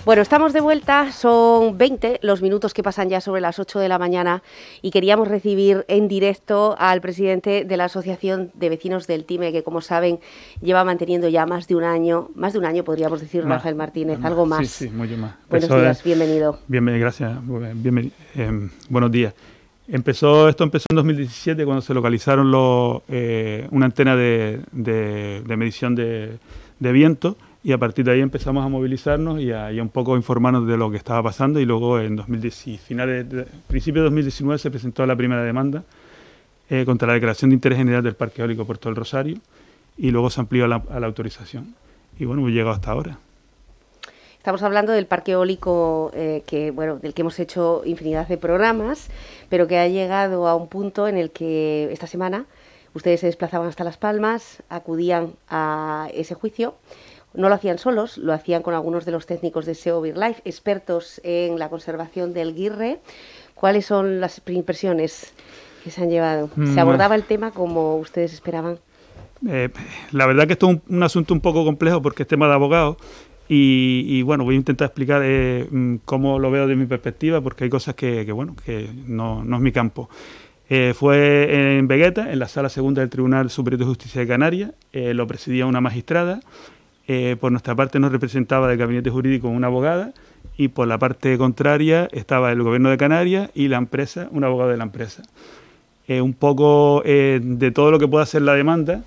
Bueno, estamos de vuelta, son 20 los minutos que pasan ya sobre las 8 de la mañana y queríamos recibir en directo al presidente de la Asociación de Vecinos del Time, que como saben lleva manteniendo ya más de un año podríamos decir, Rafael Martínez, algo más. Sí, mucho más. Buenos días, bienvenido. Bienvenido, gracias. Buenos días. Esto empezó en 2017 cuando se localizaron una antena de medición de viento, y a partir de ahí empezamos a movilizarnos y a un poco informarnos de lo que estaba pasando, y luego en principio de 2019 se presentó la primera demanda contra la declaración de interés general del Parque Eólico Puerto del Rosario, y luego se amplió a la autorización. Y bueno, hemos llegado hasta ahora. Estamos hablando del parque eólico del que hemos hecho infinidad de programas, pero que ha llegado a un punto en el que esta semana ustedes se desplazaban hasta Las Palmas, acudían a ese juicio. No lo hacían solos, lo hacían con algunos de los técnicos de SEO BirdLife, expertos en la conservación del Guirre. ¿Cuáles son las impresiones que se han llevado? ¿Se abordaba el tema como ustedes esperaban? La verdad que esto es un asunto un poco complejo porque es tema de abogados. Y bueno, voy a intentar explicar cómo lo veo de mi perspectiva, porque hay cosas que no es mi campo. Fue en Vegueta, en la Sala Segunda del Tribunal Superior de Justicia de Canarias. Lo presidía una magistrada. Por nuestra parte nos representaba del gabinete jurídico una abogada, y por la parte contraria estaba el Gobierno de Canarias y la empresa, un abogado de la empresa. Un poco de todo lo que pueda hacer la demanda,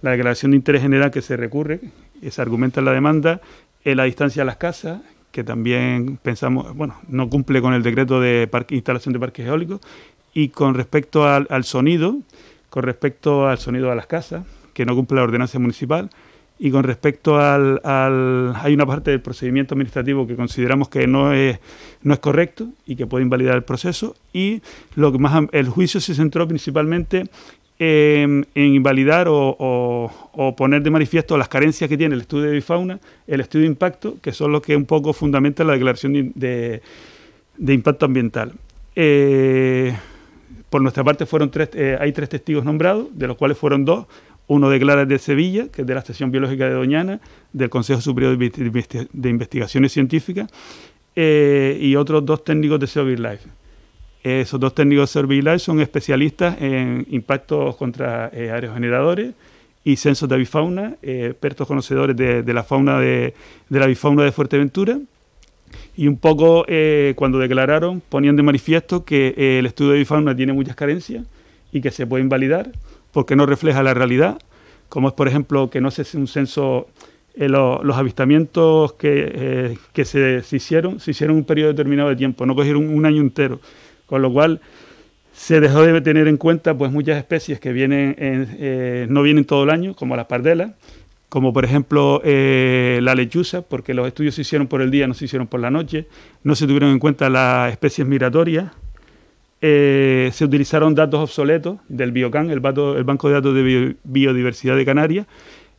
la declaración de interés general que se recurre, se argumenta en la demanda, la distancia a las casas, que también pensamos, no cumple con el decreto de instalación de parques eólicos, y con respecto al sonido, de las casas, que no cumple la ordenanza municipal, y con respecto hay una parte del procedimiento administrativo que consideramos que no es correcto y que puede invalidar el proceso, y el juicio se centró principalmente en invalidar o poner de manifiesto las carencias que tiene el estudio de bifauna, el estudio de impacto, que son los que un poco fundamentan la declaración de impacto ambiental. Por nuestra parte hay 3 testigos nombrados, de los cuales fueron 2. Uno declara de Sevilla, que es de la Estación Biológica de Doñana, del Consejo Superior de Investigaciones Científicas, y otros 2 técnicos de SEO BirdLife. Esos 2 técnicos de SEO BirdLife son especialistas en impactos contra aerogeneradores y censos de avifauna, expertos conocedores de la fauna de la avifauna de Fuerteventura, y un poco cuando declararon ponían de manifiesto que el estudio de avifauna tiene muchas carencias y que se puede invalidar porque no refleja la realidad, como es, por ejemplo, que no se hace un censo. Los avistamientos que se hicieron en un periodo determinado de tiempo, no cogieron un año entero, con lo cual se dejó de tener en cuenta pues muchas especies que no vienen todo el año, como las pardelas, como por ejemplo la lechuza, porque los estudios se hicieron por el día, no se hicieron por la noche. No se tuvieron en cuenta las especies migratorias. Se utilizaron datos obsoletos del BioCan, el Banco de Datos de Biodiversidad de Canarias.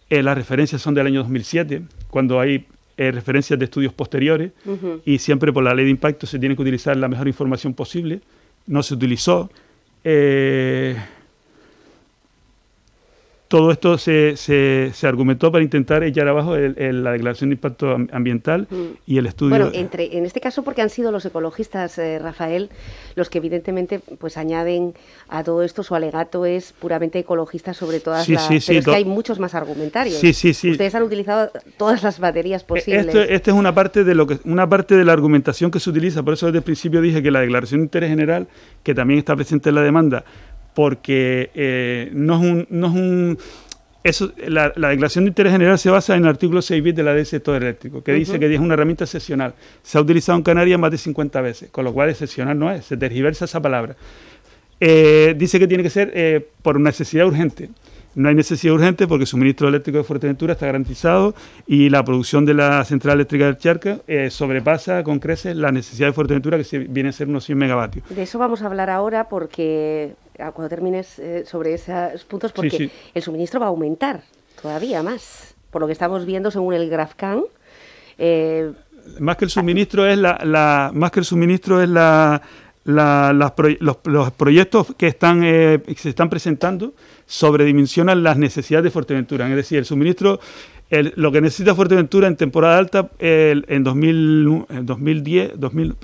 Las referencias son del año 2007, cuando hay referencias de estudios posteriores, y siempre por la ley de impacto se tiene que utilizar la mejor información posible. No se utilizó. Todo esto se argumentó para intentar echar abajo la declaración de impacto ambiental y el estudio. Bueno, en este caso porque han sido los ecologistas, Rafael, los que evidentemente pues añaden a todo esto, su alegato es puramente ecologista sobre todas pero es que hay muchos más argumentarios. Sí. Ustedes han utilizado todas las baterías posibles. Esta es una parte de la argumentación que se utiliza, por eso desde el principio dije que la declaración de interés general, que también está presente en la demanda, porque la declaración de interés general se basa en el artículo 6 bis de la ley del sector eléctrico, que dice que es una herramienta excepcional. Se ha utilizado en Canarias más de 50 veces, con lo cual excepcional no es, se tergiversa esa palabra. Dice que tiene que ser por necesidad urgente. No hay necesidad urgente porque el suministro eléctrico de Fuerteventura está garantizado y la producción de la central eléctrica del Charca sobrepasa con creces la necesidad de Fuerteventura, que viene a ser unos 100 megavatios. De eso vamos a hablar ahora porque cuando termines sobre esos puntos, porque el suministro va a aumentar todavía más, por lo que estamos viendo según el GrafCan. Más que el suministro es los proyectos que se están presentando sobredimensionan las necesidades de Fuerteventura. Es decir, el suministro, lo que necesita Fuerteventura en temporada alta, en 2019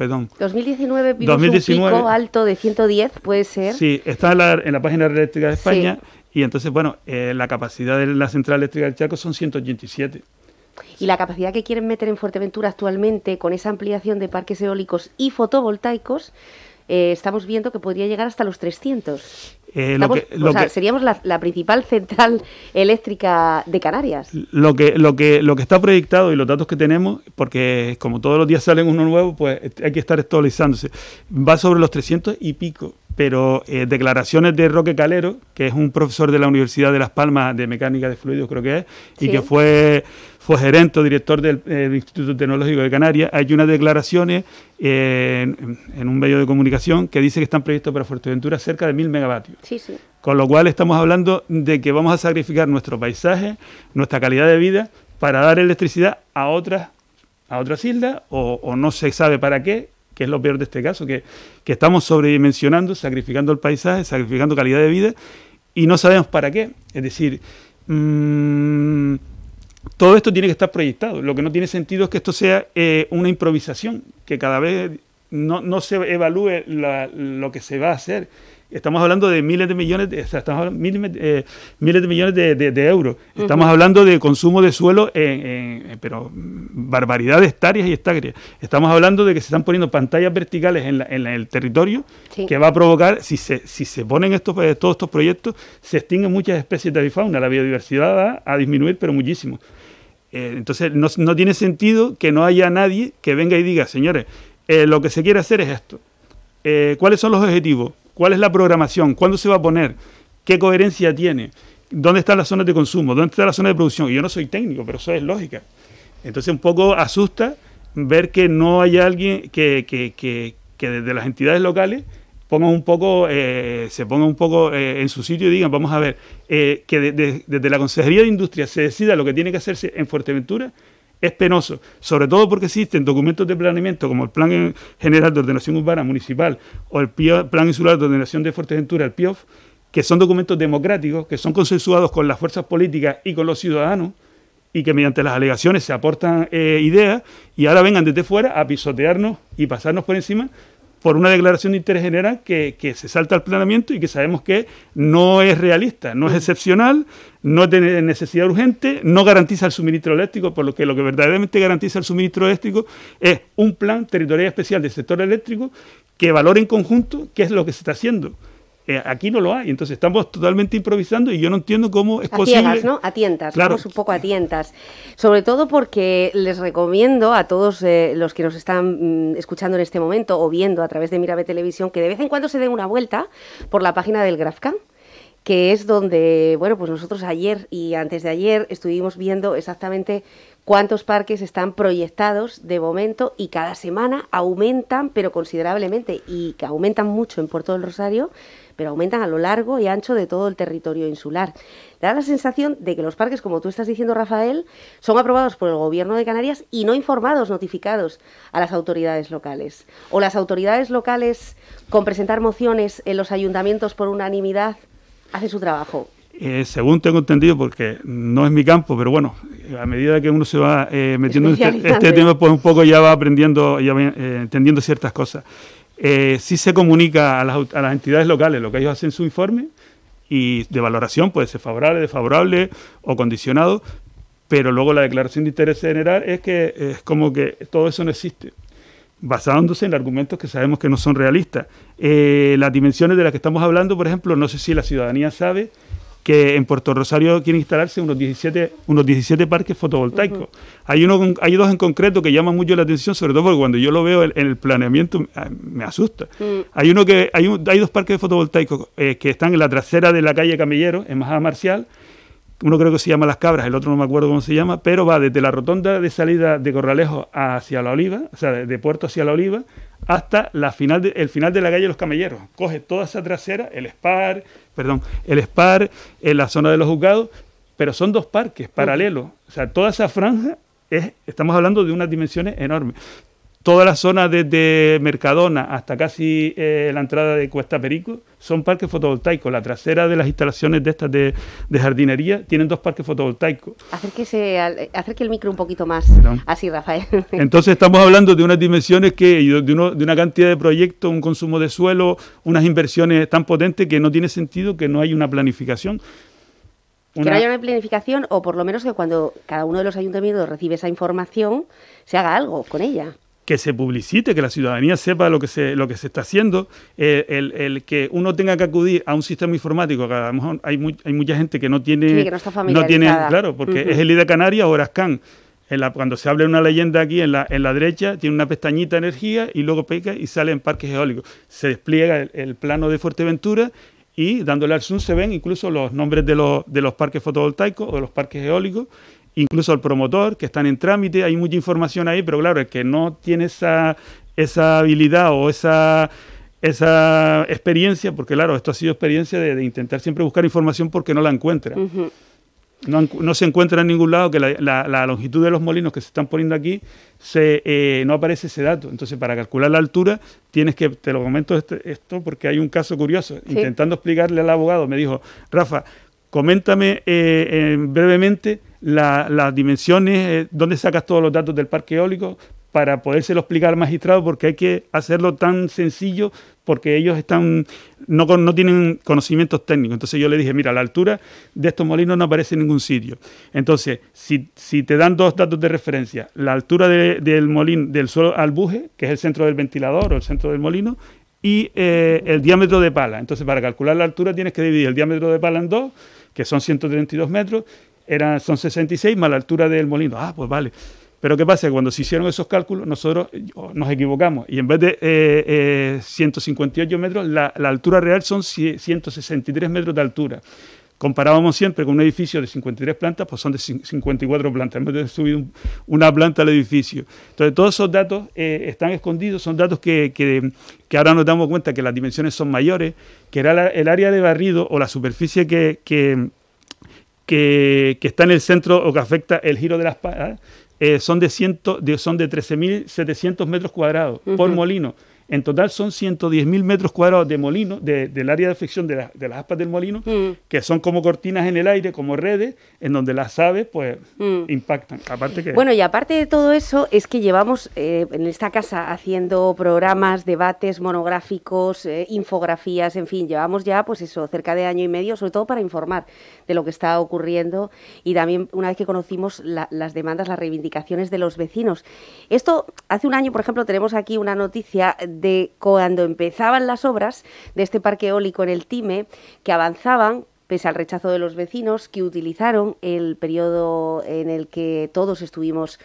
vimos 2019, un pico alto de 110, ¿puede ser? Sí, está en la página eléctrica de España, sí. Y entonces, bueno, la capacidad de la central eléctrica del Chaco son 187. Y la capacidad que quieren meter en Fuerteventura actualmente, con esa ampliación de parques eólicos y fotovoltaicos, estamos viendo que podría llegar hasta los 300. Seríamos la principal central eléctrica de Canarias. Lo que está proyectado y los datos que tenemos, porque como todos los días salen uno nuevo, pues hay que estar actualizándose, va sobre los 300 y pico. Pero declaraciones de Roque Calero, que es un profesor de la Universidad de Las Palmas de Mecánica de Fluidos, creo que es, y sí, que fue gerente o director del Instituto Tecnológico de Canarias, hay unas declaraciones en un medio de comunicación que dice que están previstos para Fuerteventura cerca de 1000 megavatios. Sí, sí. Con lo cual estamos hablando de que vamos a sacrificar nuestro paisaje, nuestra calidad de vida, para dar electricidad a otras islas, o no se sabe para qué, que es lo peor de este caso, que estamos sobredimensionando, sacrificando el paisaje, sacrificando calidad de vida, y no sabemos para qué. Es decir, todo esto tiene que estar proyectado. Lo que no tiene sentido es que esto sea una improvisación, que cada vez no se evalúe lo que se va a hacer. Estamos hablando de miles de millones, estamos hablando miles de millones de euros. Estamos hablando de consumo de suelo, pero barbaridad de hectáreas y hectáreas. Estamos hablando de que se están poniendo pantallas verticales en el territorio, sí, que va a provocar, si se ponen todos estos proyectos, se extinguen muchas especies de avifauna. La biodiversidad va a disminuir, pero muchísimo. Entonces, no tiene sentido que no haya nadie que venga y diga, señores, lo que se quiere hacer es esto. ¿Cuáles son los objetivos? ¿Cuál es la programación? ¿Cuándo se va a poner? ¿Qué coherencia tiene? ¿Dónde están las zonas de consumo? ¿Dónde está la zona de producción? Y yo no soy técnico, pero eso es lógica. Entonces un poco asusta ver que no haya alguien que desde las entidades locales se ponga un poco en su sitio y digan, vamos a ver, que desde la Consejería de Industria se decida lo que tiene que hacerse en Fuerteventura. Es penoso, sobre todo porque existen documentos de planeamiento como el Plan General de Ordenación Urbana Municipal o el Plan Insular de Ordenación de Fuerteventura, el PIOF, que son documentos democráticos, que son consensuados con las fuerzas políticas y con los ciudadanos, y que mediante las alegaciones se aportan ideas, y ahora vengan desde fuera a pisotearnos y pasarnos por encima por una declaración de interés general que se salta al planeamiento y que sabemos que no es realista, no es excepcional, no es de necesidad urgente, no garantiza el suministro eléctrico, por lo que verdaderamente garantiza el suministro eléctrico es un plan territorial especial del sector eléctrico que valore en conjunto qué es lo que se está haciendo. Aquí no lo hay, entonces estamos totalmente improvisando y yo no entiendo cómo es posible. A ciegas, ¿no? A tientas, claro. Vamos un poco a tientas. Sobre todo porque les recomiendo a todos los que nos están escuchando en este momento o viendo a través de Mirabe Televisión que de vez en cuando se den una vuelta por la página del GrafCam, que es donde, bueno, pues nosotros ayer y antes de ayer estuvimos viendo exactamente cuántos parques están proyectados de momento y cada semana aumentan, pero considerablemente, y que aumentan mucho en Puerto del Rosario, pero aumentan a lo largo y ancho de todo el territorio insular. Da la sensación de que los parques, como tú estás diciendo, Rafael, son aprobados por el Gobierno de Canarias y no informados, notificados a las autoridades locales. O las autoridades locales, con presentar mociones en los ayuntamientos por unanimidad, hacen su trabajo. Según tengo entendido, porque no es mi campo, pero bueno, a medida que uno se va metiendo en este tema, pues un poco ya va aprendiendo, entendiendo ciertas cosas. Sí se comunica a las entidades locales lo que ellos hacen su informe y de valoración puede ser favorable, desfavorable o condicionado, pero luego la declaración de interés general es que es como que todo eso no existe, basándose en argumentos que sabemos que no son realistas. Las dimensiones de las que estamos hablando, por ejemplo, no sé si la ciudadanía sabe que en Puerto Rosario quieren instalarse unos 17 parques fotovoltaicos. Hay dos en concreto que llaman mucho la atención, sobre todo porque cuando yo lo veo en el planeamiento me asusta. Hay dos parques fotovoltaicos que están en la trasera de la calle Camellero, en Majada Marcial. Uno creo que se llama Las Cabras, el otro no me acuerdo cómo se llama, pero va desde la rotonda de salida de Corralejo hacia La Oliva, o sea, de Puerto hacia La Oliva, hasta el final de la calle Los Camelleros. Coge toda esa trasera, el SPAR, en la zona de los juzgados, pero son dos parques paralelos. O sea, toda esa franja, estamos hablando de unas dimensiones enormes. toda la zona desde Mercadona hasta casi la entrada de Cuesta Perico son parques fotovoltaicos. La trasera de las instalaciones de estas de jardinería tienen 2 parques fotovoltaicos. Acerque el micro un poquito más. Perdón. Así, Rafael. Entonces estamos hablando de unas dimensiones de una cantidad de proyectos, un consumo de suelo, unas inversiones tan potentes que no tiene sentido que no hay una planificación. Que no haya una planificación, o por lo menos que cuando cada uno de los ayuntamientos recibe esa información se haga algo con ella. Que se publicite, que la ciudadanía sepa lo que se está haciendo, el que uno tenga que acudir a un sistema informático, que a lo mejor hay mucha gente que no tiene... Sí, que no está familiarizada. Claro, porque es el IDA Canarias o Orascan. Cuando se habla de una leyenda aquí, en la derecha, tiene una pestañita de energía y luego pica y sale en parques eólicos. Se despliega el plano de Fuerteventura y dándole al zoom se ven incluso los nombres de los parques fotovoltaicos o de los parques eólicos, incluso el promotor, que están en trámite. Hay mucha información ahí, pero claro, el que no tiene esa habilidad o esa experiencia, porque claro, esto ha sido experiencia de intentar siempre buscar información porque no la encuentra. Uh-huh. No se encuentra en ningún lado que la longitud de los molinos que se están poniendo aquí no aparece ese dato. Entonces, para calcular la altura, te lo comento esto porque hay un caso curioso. ¿Sí? Intentando explicarle al abogado, me dijo, Rafa, coméntame brevemente las dimensiones, dónde sacas todos los datos del parque eólico para podérselo explicar al magistrado, porque hay que hacerlo tan sencillo porque ellos no tienen conocimientos técnicos. Entonces yo le dije, mira, la altura de estos molinos no aparece en ningún sitio. Entonces, si te dan 2 datos de referencia, la altura del molino, del suelo al buje, que es el centro del ventilador o el centro del molino, y el diámetro de pala. Entonces, para calcular la altura tienes que dividir el diámetro de pala en 2, que son 132 metros, son 66 más la altura del molino. Ah, pues vale. Pero ¿qué pasa? Cuando se hicieron esos cálculos, nosotros nos equivocamos y en vez de 158 metros, la altura real son 163 metros de altura. Comparábamos siempre con un edificio de 53 plantas, pues son de 54 plantas, en vez de subir una planta al edificio. Entonces, todos esos datos están escondidos, son datos que ahora nos damos cuenta que las dimensiones son mayores, que era el área de barrido o la superficie que está en el centro o que afecta el giro de las palas, son de 13.700 metros cuadrados por molino. En total son 110.000 metros cuadrados de molino, del área de afección de las aspas del molino, que son como cortinas en el aire, como redes, en donde las aves pues impactan. Bueno, y aparte de todo eso, es que llevamos en esta casa haciendo programas, debates monográficos, infografías, en fin, llevamos ya pues eso, cerca de año y medio, sobre todo para informar de lo que está ocurriendo y también una vez que conocimos las demandas, las reivindicaciones de los vecinos. Esto, hace un año, por ejemplo, tenemos aquí una noticia de cuando empezaban las obras de este parque eólico en el Time, que avanzaban pese al rechazo de los vecinos, que utilizaron el periodo en el que todos estuvimos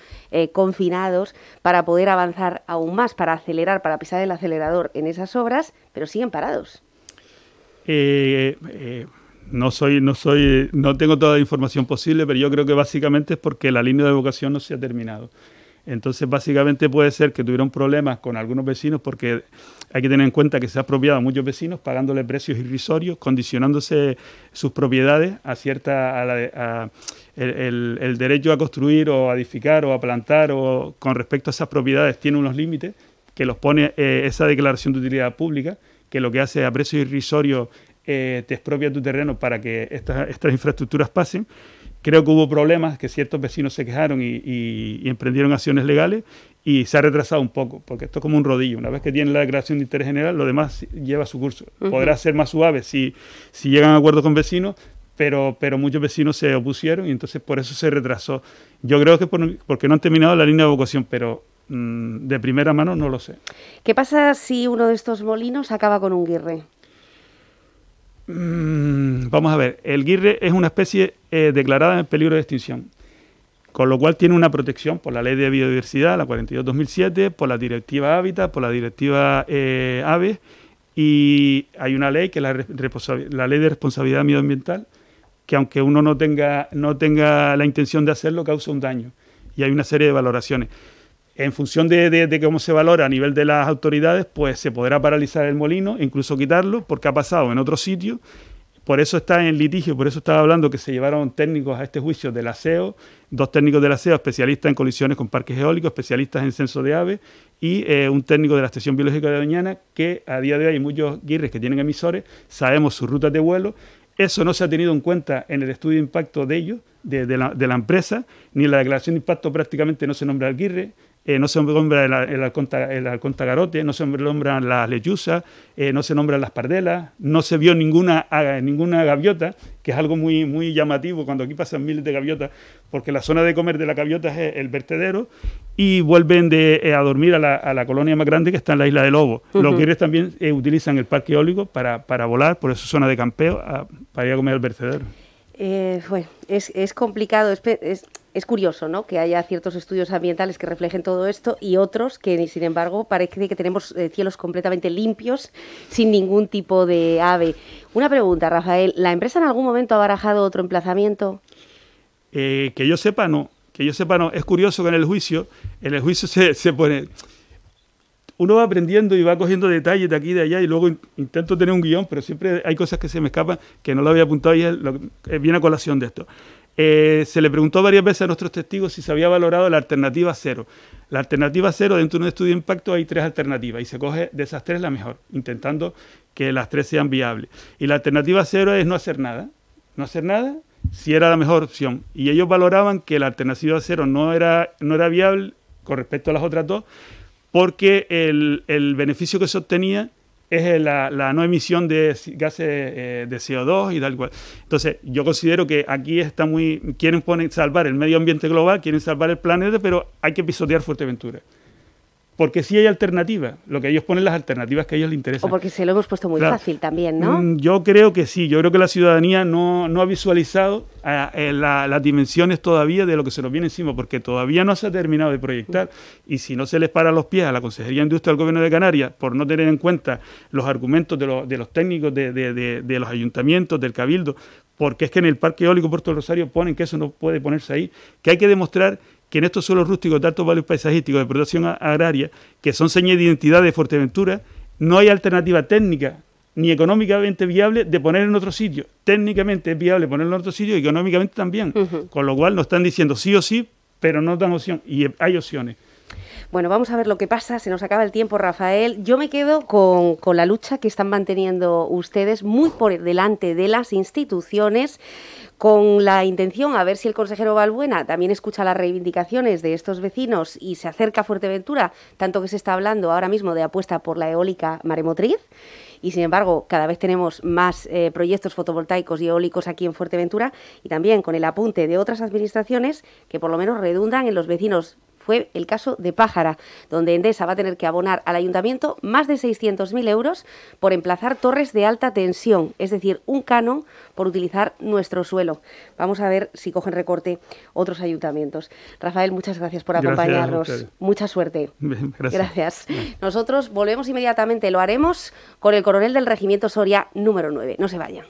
confinados para poder avanzar aún más, para acelerar, para pisar el acelerador en esas obras, pero siguen parados. No tengo toda la información posible, pero yo creo que básicamente es porque la línea de evacuación no se ha terminado. Entonces, básicamente puede ser que tuvieron problemas con algunos vecinos porque hay que tener en cuenta que se ha expropiado a muchos vecinos pagándole precios irrisorios, condicionándose sus propiedades el derecho a construir o a edificar o a plantar o con respecto a esas propiedades tiene unos límites que los pone esa declaración de utilidad pública, que lo que hace a precios irrisorios te expropia tu terreno para que estas infraestructuras pasen. Creo que hubo problemas, que ciertos vecinos se quejaron y emprendieron acciones legales y se ha retrasado un poco, porque esto es como un rodillo. Una vez que tienen la declaración de interés general, lo demás lleva su curso. Podrá ser más suave si llegan a acuerdo con vecinos, pero muchos vecinos se opusieron y entonces por eso se retrasó. Yo creo que porque no han terminado la línea de evacuación, pero de primera mano no lo sé. ¿Qué pasa si uno de estos molinos acaba con un guirre? Vamos a ver, el guirre es una especie declarada en peligro de extinción, con lo cual tiene una protección por la Ley de Biodiversidad, la 42/2007, por la Directiva Hábitat, por la Directiva Aves, y hay una ley que es la Ley de Responsabilidad Medioambiental, que aunque uno no tenga la intención de hacerlo, causa un daño, y hay una serie de valoraciones. En función de cómo se valora a nivel de las autoridades, pues se podrá paralizar el molino, incluso quitarlo, porque ha pasado en otro sitio Por eso está en litigio, por eso estaba hablando que se llevaron técnicos a este juicio del ASEO, 2 técnicos del ASEO, especialistas en colisiones con parques eólicos, especialistas en censo de aves y un técnico de la Estación Biológica de Doñana, que a día de hoy hay muchos guirres que tienen emisores, sabemos sus rutas de vuelo. Eso no se ha tenido en cuenta en el estudio de impacto de ellos, de la empresa, ni en la declaración de impacto prácticamente no se nombra el guirre. No se nombra el halcón tagarote, no se nombran las lechuzas, no se nombran las pardelas, no se vio ninguna gaviota, que es algo muy, muy llamativo cuando aquí pasan miles de gaviotas, porque la zona de comer de la gaviota es el vertedero, y vuelven a dormir a la colonia más grande que está en la isla de Lobo. Los guirres también utilizan el parque eólico para volar, por eso zona de campeo, para ir a comer al vertedero. Bueno, es complicado, es curioso, ¿no?, que haya ciertos estudios ambientales que reflejen todo esto y otros que, sin embargo, parece que tenemos cielos completamente limpios, sin ningún tipo de ave. Una pregunta, Rafael, ¿la empresa en algún momento ha barajado otro emplazamiento? Que yo sepa, no. Es curioso que en el juicio se pone... Uno va aprendiendo y va cogiendo detalles de aquí y de allá y luego intento tener un guión, pero siempre hay cosas que se me escapan que no lo había apuntado y viene a colación de esto. Se le preguntó varias veces a nuestros testigos si se había valorado la alternativa cero. La alternativa cero, dentro de un estudio de impacto hay 3 alternativas y se coge de esas 3 la mejor, intentando que las 3 sean viables. Y la alternativa cero es no hacer nada. No hacer nada si era la mejor opción. Y ellos valoraban que la alternativa cero no era viable con respecto a las otras 2, porque el beneficio que se obtenía es la no emisión de gases de CO2 y tal cual. Entonces, yo considero que aquí quieren salvar el medio ambiente global, quieren salvar el planeta, pero hay que pisotear Fuerteventura. Porque sí hay alternativas, lo que ellos ponen las alternativas que a ellos les interesan. O porque se lo hemos puesto muy fácil también, ¿no? Yo creo que sí, yo creo que la ciudadanía no ha visualizado las dimensiones todavía de lo que se nos viene encima, porque todavía no se ha terminado de proyectar, y si no se les para los pies a la Consejería de Industria del Gobierno de Canarias por no tener en cuenta los argumentos de los técnicos de los ayuntamientos, del Cabildo, porque es que en el Parque Eólico Puerto del Rosario ponen que eso no puede ponerse ahí, que hay que demostrar que en estos suelos rústicos de altos valores paisajísticos de protección agraria, que son señas de identidad de Fuerteventura, no hay alternativa técnica ni económicamente viable de poner en otro sitio. Técnicamente es viable ponerlo en otro sitio y económicamente también. Con lo cual nos están diciendo sí o sí, pero no dan opción. Y hay opciones. Bueno, vamos a ver lo que pasa, se nos acaba el tiempo, Rafael. Yo me quedo con la lucha que están manteniendo ustedes muy por delante de las instituciones, con la intención, a ver si el consejero Balbuena también escucha las reivindicaciones de estos vecinos y se acerca a Fuerteventura, tanto que se está hablando ahora mismo de apuesta por la eólica maremotriz. Y sin embargo, cada vez tenemos más proyectos fotovoltaicos y eólicos aquí en Fuerteventura, y también con el apunte de otras administraciones que por lo menos redundan en los vecinos. Fue el caso de Pájara, donde Endesa va a tener que abonar al ayuntamiento más de 600.000 euros por emplazar torres de alta tensión, es decir, un canon por utilizar nuestro suelo. Vamos a ver si cogen recorte otros ayuntamientos. Rafael, muchas gracias por acompañarnos. Mucha suerte. Gracias. Nosotros volvemos inmediatamente, lo haremos con el coronel del Regimiento Soria número 9. No se vayan.